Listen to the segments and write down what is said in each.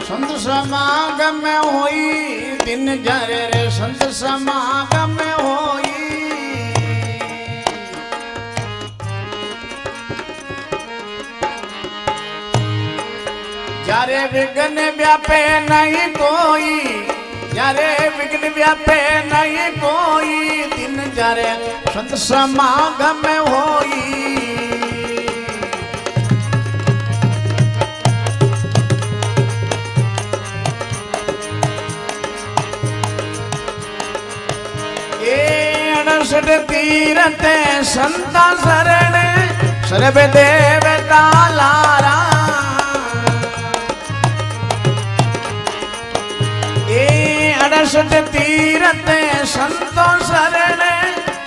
संत समागम में होई दिन जारे रे संत समागम में होई जारे विघ्न व्यापे नहीं कोई जारे विघ्न व्यापे नहीं कोई दिन जारे संत समागम में होई तीरथ संता शरण सर्व देवता लारा ये 68 तीरथ संतो शरण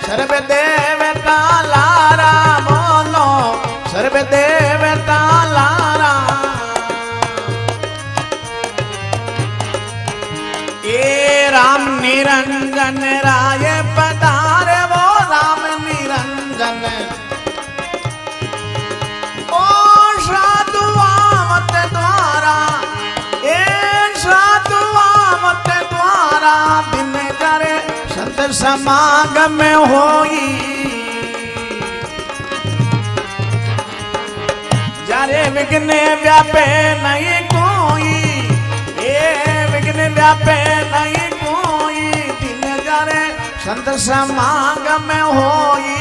सर्व देवता लारा बोलो सर्व देवता लारा ये राम निरंजन राय पधारे वो राम निरंजन ओ साधु आवत द्वारा ए साधु आवत द्वारा दिन करे संत समागम में होई जारे विघ्न व्यापे नहीं कोई ए विघ्न व्यापे नहीं कोई दिन जारे संत समागम में होई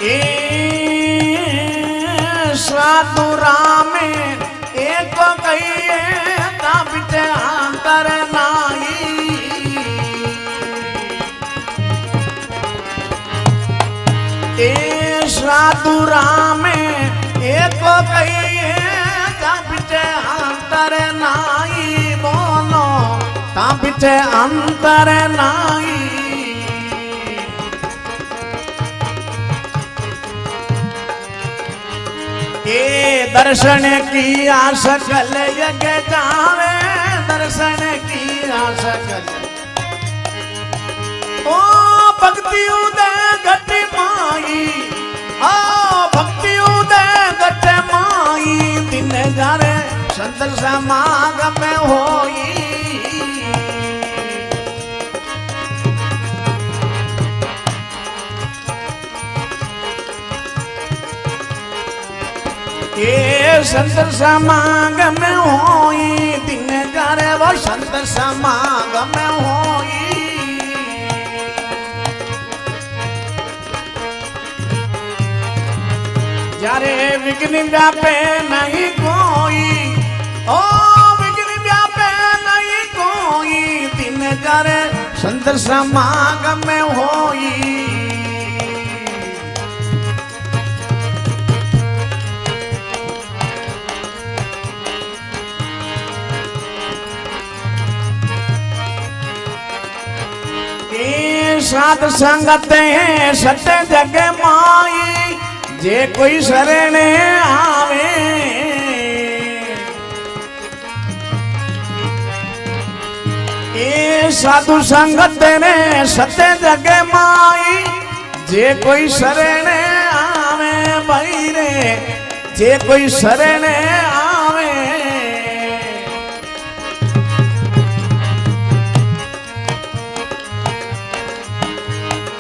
ए साधु राम एक कहिए ताबित अंतर नाई ए साधु राम एक कहिए ताबित अंतर नाई बोलो ताबित अंतर नाई ये दर्शन की सकल यज्ञ जावे दर्शन की सकल ओ भक्ति उदय घट माई ओ भक्ति उदय घट माई दिन जारे संत समागम में होई ये संत समागम में होई दिन जारे वो संत समागम में होई जारे विघ्न व्यापे नहीं कोई ओ विघ्न व्यापे नहीं कोई दिन जारे संत समागम में होई साध संगत है सत जग माई जे कोई शरण आवे ये साधु संगत ने सत जग माई जे कोई शरण आवे भाई रे जे कोई शरण आवे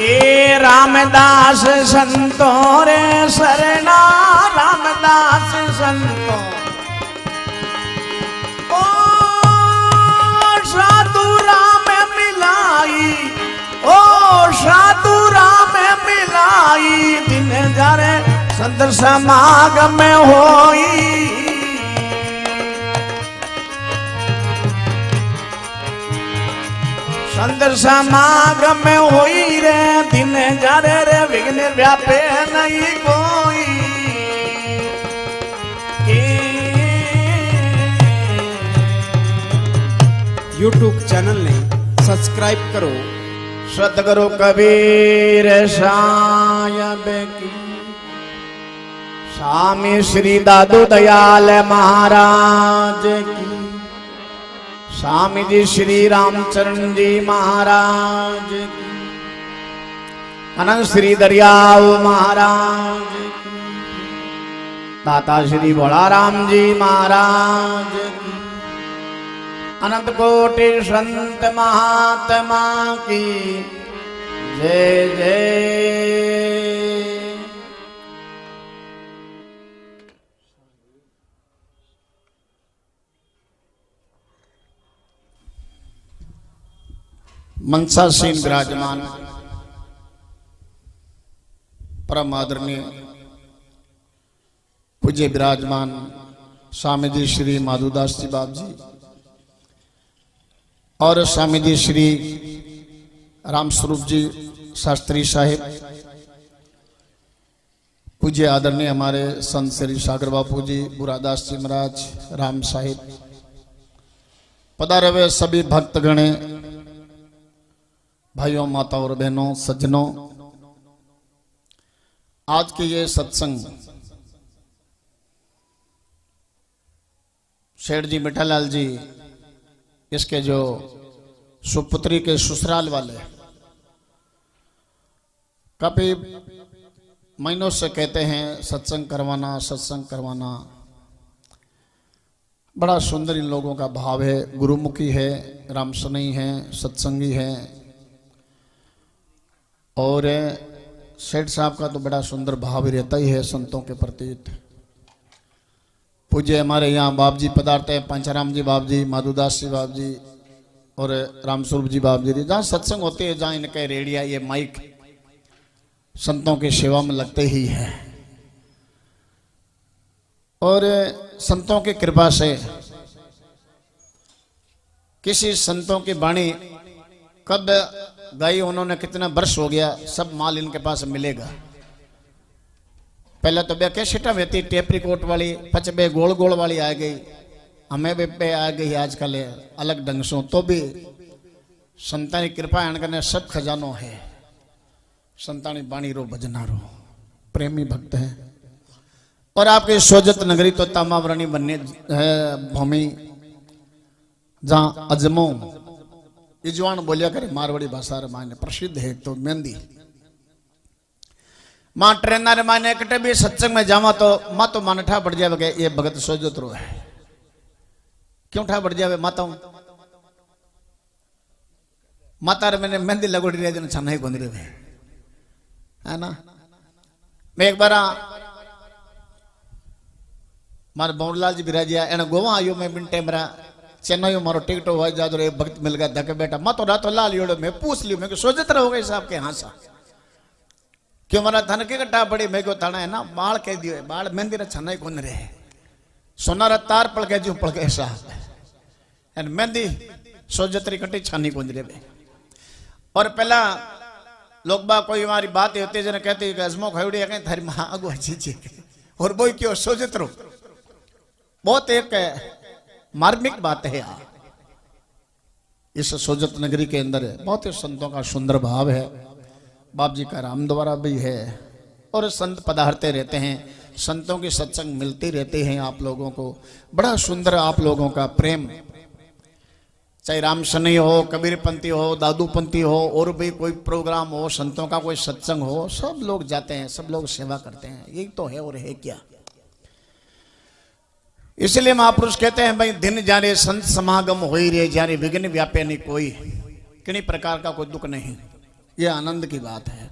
ए रामदास संतो रे शरणा रामदास संतो ओ साधु राम मिलाई ओ साधु राम मिलाई दिन जारे संत समागम में होई संत समागम में होई रे दिन जारे रे विघ्न व्यापे नहीं कोई YouTube चैनल ने सब्सक्राइब करो। सतगुरु कबीर साहिब की स्वामी श्री दादू दयाल महाराज की स्वामी जी श्री रामचरण जी महाराज की, अनंत श्री दरियाव महाराज की, दाता श्री भोलाराम जी महाराज की, अनंत कोटि संत महात्मा की जय जय। मनसासीन विराजमान परम आदरणीय पूज्य विराजमान स्वामी जी श्री माधुदास जी बाब जी और स्वामी जी श्री रामस्वरूप जी शास्त्री साहिब, पूज्य आदरणीय हमारे संत श्री सागर बापू जी, बुरादास जी महाराज, राम साहिब, पधारे हुए सभी भक्तगणे, भाइयों माताओं और बहनों, सज्जनों, आज के ये सत्संग शेठ जी मिठालाल जी इसके जो सुपुत्री के ससुराल वाले काफी महीनों से कहते हैं सत्संग करवाना, सत्संग करवाना। बड़ा सुंदर इन लोगों का भाव है, गुरुमुखी है, रामसनई है, सत्संगी है। और सेठ साहब का तो बड़ा सुंदर भाव रहता ही है संतों के प्रति। पूज्य हमारे यहाँ बाप जी पधारते हैं, पंचाराम जी बाप जी, माधुदास जी बाप जी और रामस्वरूप जी बाप जी। जहाँ सत्संग होते हैं, जहाँ इनके रेडिया ये माइक संतों की सेवा में लगते ही है। और संतों की कृपा से किसी संतों की वाणी कब गाई, उन्होंने कितना वर्ष हो गया, सब माल इनके पास मिलेगा। पहले तो बे कैसेटा में थी टेप रिकॉर्ड वाली, पच बे गोल गोल वाली आ गई, हमें भी आ गई आजकल अलग ढंग से। तो भी संतानी कृपा इनके सब खजानो है। संतानी बाणी रो भजनारो प्रेमी भक्त है। और आपके सोजत नगरी तो तामावरणी बनने है भूमि, जहाँ अजमो इजवान बोलिया करे मारवाड़ी भाषा रे मायने प्रसिद्ध है। तो मेहंदी मां ट्रेनर रे मायने कटे भी सत्संग में जावा तो मां तो मन ठा बढ़ जावे ये भगत सोजत रो है। क्यों ठा बढ़ जावे? माता रे मैंने मेहंदी लगोड़ी रहे जन छाना ही गोंदी रहे है ना। मैं एक बार मारे बौरलाल जी बिराजिया एने गोवा आयो, मैं बिन टेमरा चेन्नई मारो टिकट हुआ जा तो एक भक्त मिल गया धके बेटा मैं तो रातों लाल योड़ो। मैं पूछ लियो, मैं सोचत रहोगे साहब के हाँ सा क्यों मारा थन के कटा पड़ी। मैं को थाना है ना बाल कह दियो, बाल मेहंदी रे छना ही कोन रहे, सोनारा तार पड़ के जो पड़ के साहब एन मेहंदी सोजतरी कटी छानी कोन रहे। और पहला लोग बा कोई हमारी बात होती जने कहते अजमो खड़ी है कहीं थारी माँ अगुआ जी और बोई क्यों सोजत रो। बहुत एक मार्मिक बात है यार। इस सोजत नगरी के अंदर बहुत ही संतों का सुंदर भाव है। बाप जी का राम द्वारा भी है और संत पधारते रहते हैं, संतों की सत्संग मिलती रहते हैं आप लोगों को। बड़ा सुंदर आप लोगों का प्रेम, चाहे रामसनई हो, कबीरपंथी हो, दादूपंथी हो, और भी कोई प्रोग्राम हो, संतों का कोई सत्संग हो, सब लोग जाते हैं, सब लोग सेवा करते हैं। यही तो है और है क्या। इसलिए महापुरुष कहते हैं भाई दिन जाने संत समागम हो ही रहे, जाने विघ्न व्यापे नहीं कोई, किन्हीं प्रकार का कोई दुख नहीं। ये आनंद की बात है।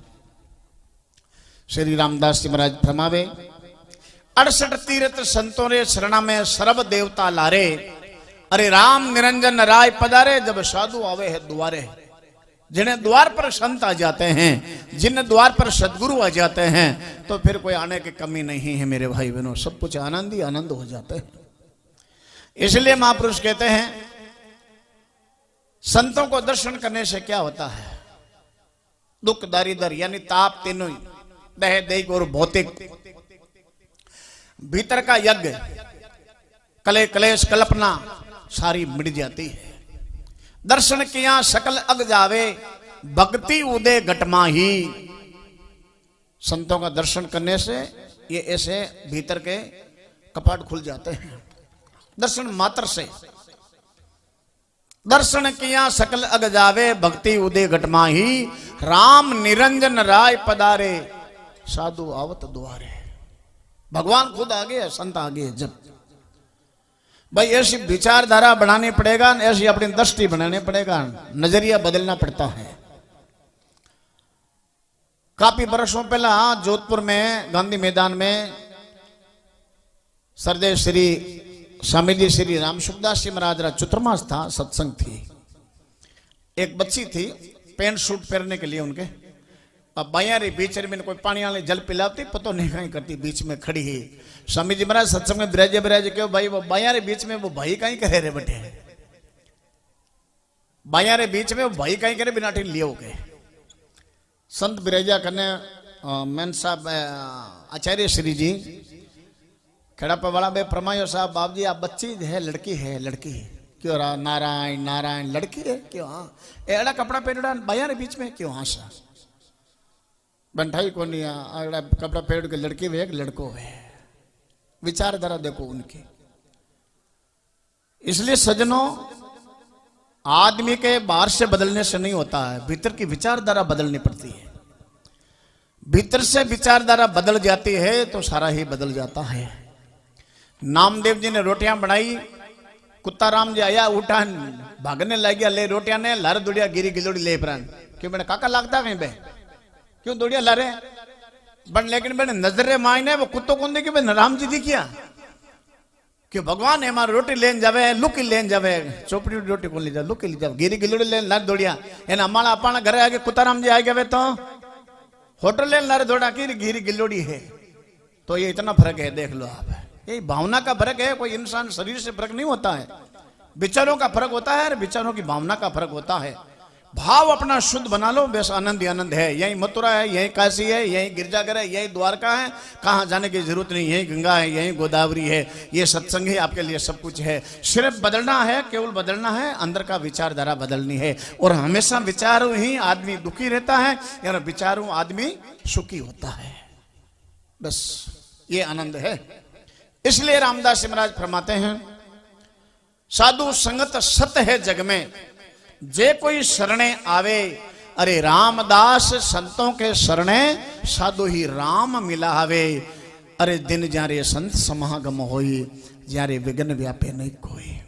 श्री रामदास जी महाराज फरमावे 68 तीर्थ संतों रे शरणा में सर्व देवता लारे, अरे राम निरंजन राय पधारे जब साधु आवे है द्वारे। जिन्हें द्वार पर संत आ जाते हैं, जिन द्वार पर सदगुरु आ जाते हैं, तो फिर कोई आने की कमी नहीं है मेरे भाई बहनों, सब कुछ आनंद ही आनंद हो जाते हैं। इसलिए महापुरुष कहते हैं संतों को दर्शन करने से क्या होता है, दुख दारिद्र यानी ताप तीनों दह देह और भौतिक भीतर का यज्ञ कले कलेश कल्पना सारी मिट जाती है। दर्शन किया सकल अग जावे, भक्ति उदय घटमा ही। संतों का दर्शन करने से ये ऐसे भीतर के कपाट खुल जाते हैं, दर्शन मात्र से। दर्शन किया सकल अग जावे, भक्ति उदय घटमाही, राम निरंजन राय पदारे, साधु आवत द्वारे। भगवान खुद आगे है, संत आगे है। जब भाई ऐसी विचारधारा बनानी पड़ेगा, ऐसी अपनी दृष्टि बनानी पड़ेगा, नजरिया बदलना पड़ता है। काफी वर्षों पहला जोधपुर में गांधी मैदान में सरदेव श्री स्वामी जी श्री राम सुखदास जी महाराज रा चतुर्मास था, सत्संग थी। एक बच्ची थी पैंट सूट पहनने के लिए उनके, अब बायारी बीच में कोई पानी वाले जल पिलाती, पतो नहीं कहीं करती, बीच में खड़ी है। स्वामी जी महाराज सत्संग में बिराजे क्यों भाई, वो बायारे बीच में वो भाई कहीं करे रे बटे, बायारे बीच में वो भाई कहीं करे बिना लियो के। संत बिराजा करने मैन साहब आचार्य श्री जी खड़ापा वाला बे फरमायो साहब, बाप जी आप बच्ची है, लड़की है, लड़की है क्यों रहा, नारायण नारायण लड़की है क्यों, हाँ एड़ा कपड़ा पहनड़ा बायारे बीच में क्यों, हाँ सा बंठाई को नहीं अगला कपड़ा पहन के लड़की है एक लड़को है। विचारधारा देखो उनकी। इसलिए सज्जनों, आदमी के बाहर से बदलने से नहीं होता है, भीतर की विचारधारा बदलनी पड़ती है। भीतर से विचारधारा बदल जाती है तो सारा ही बदल जाता है। नामदेव जी ने रोटियां बनाई, कुत्ता राम जी आया, उठा भागने लग गया, ले रोटियां ने लार दुड़िया गिरी गिलोड़ी ले प्राण, क्यों बेटा काका लगता कहीं बे, क्यों दुड़िया लारे बन, लेकिन बेटे नजरे मायने वो कुत्तों को देखी बे राम जी दिखिया क्यों, भगवान है हमारा रोटी लेन जावे, लुकी लेन जावे, चोपड़ी रोटी को ले जाओ, लुकी ले जाओ, गिरी गिलोड़ी लेन लार दौड़िया, एना हमारा अपना घरे आगे कुत्ता राम जी आ गए तो होटल लेन लारे दौड़ा की गिरी गिलोड़ी है। तो ये इतना फर्क है, देख लो आप, ये भावना का फर्क है, कोई इंसान शरीर से फर्क नहीं होता है, विचारों का फर्क होता है, विचारों की भावना का फर्क होता है। भाव अपना शुद्ध बना लो, बस आनंद ही आनंद है। यही मथुरा है, यही काशी है, यही गिरजाघर है, यही द्वारका है, कहाँ जाने की जरूरत नहीं, यही गंगा है, यही गोदावरी है, ये सत्संग ही आपके लिए सब कुछ है। सिर्फ बदलना है, केवल बदलना है, अंदर का विचारधारा बदलनी है। और हमेशा विचारों ही आदमी दुखी रहता है, या विचारों आदमी सुखी होता है, बस ये आनंद है। इसलिए रामदास महाराज फरमाते हैं, साधु संगत सत है जग में, जे कोई शरणे आवे, अरे रामदास संतों के शरणे साधु ही राम मिला हवे। अरे दिन जारे संत समागम होई, जारे विघ्न व्यापे नहीं कोई।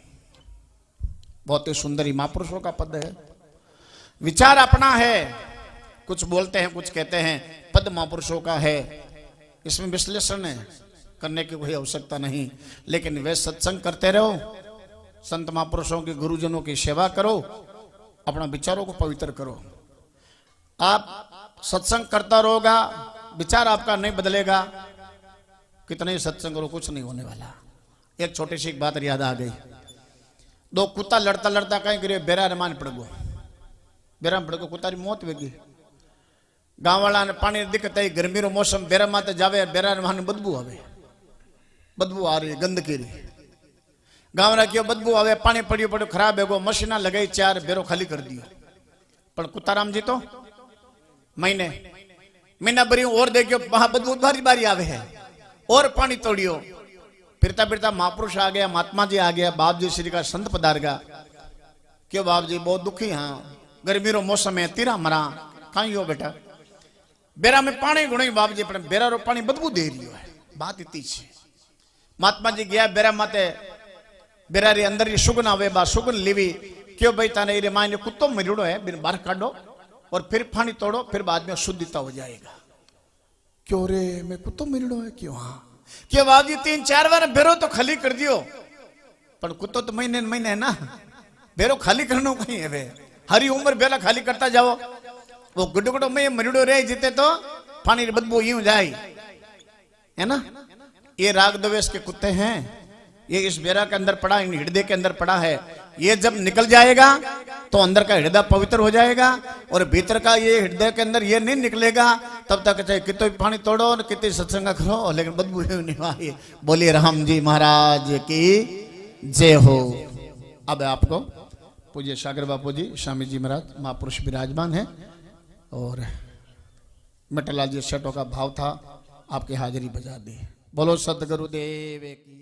बहुत ही सुंदर ही महापुरुषों का पद है। विचार अपना है, कुछ बोलते हैं कुछ कहते हैं, पद महापुरुषों का है, इसमें विश्लेषण करने की कोई आवश्यकता नहीं। लेकिन वे सत्संग करते रहो, संत महापुरुषों के गुरुजनों की सेवा करो, अपना विचारों को पवित्र करो। आप सत्संग करता रहोगा, विचार आपका नहीं बदलेगा, कितने ही सत्संग करो कुछ नहीं होने वाला। एक छोटी सी बात याद आ गई, दो कुत्ता लड़ता लड़ता कहीं गिरे, बेरा रमान पड़ गो, बेरा पड़ गो, कुत्ता री मौत वेगी। गांव वाला ने पानी दिक्कत आई, गर्मी रो मौसम, बेरा माते जावे, बेरा रमान बदबू आवे, बदबू आ रही गंदकी री, गांव रा क्यों बदबू आवे, पानी पड़ियो पड़ियो खराब है गो, मशीना लगाई, चार बेरो खाली कर दियो। पर कुत्ताराम जी तो महीना भरी और देखियो, वहां बदबू बारी बारी आवे है, और पानी तोड़ियो। फिरता फिरता महापुरुष आ गया, महात्मा जी आ गया, बाप जी श्री का संत पधार गया। क्यों बाप जी बहुत दुखी, हाँ गर्मी रो मौसम है, तीरा मरा कहीं हो बेटा, बेरा में पानी गुणी बाप जी, बेरा रो पानी बदबू दे रही है, बात इतनी छे। महात्मा जी गया बेरा माते, बेरा रे अंदर ये सुगन आवे, बा सुगन लीवी। क्यों भाई ताने रे मायने कुत्तो मरिड़ो है, बिन बाहर काटो और फिर पानी तोड़ो, फिर बाद में शुद्धता हो जाएगा। क्यों रे मैं कुत्तो मरिड़ो है, क्यों, हाँ क्यों बाप जी 3-4 बार बेरो तो खाली कर दियो, पर कुत्तो तो महीने महीने है ना, बेरो खाली करनो कहीं है, वे हरी उम्र बेरा खाली करता जाओ, वो गुड्डो गुड्डो में मरिड़ो रहे जीते तो पानी बदबू यूं जाए, है ना। ये राग द्वेष के कुत्ते हैं, ये इस बेरा के अंदर पड़ा, इन हृदय के अंदर पड़ा है। ये जब निकल जाएगा तो अंदर का हृदय पवित्र हो जाएगा, और भीतर का ये हृदय के अंदर ये नहीं निकलेगा, तब तक चाहे कितने पानी तोड़ो और कितने सत्संग करो, लेकिन बदबू नहीं आए। बोलिए राम जी महाराज की जय हो। अब आपको पूज्य सागर बापू जी, स्वामी जी महाराज महापुरुष विराजमान है, और मटलाल जी सेठों का भाव था, आपकी हाजिरी बजा दी। बोलो सतगुरुदेव की।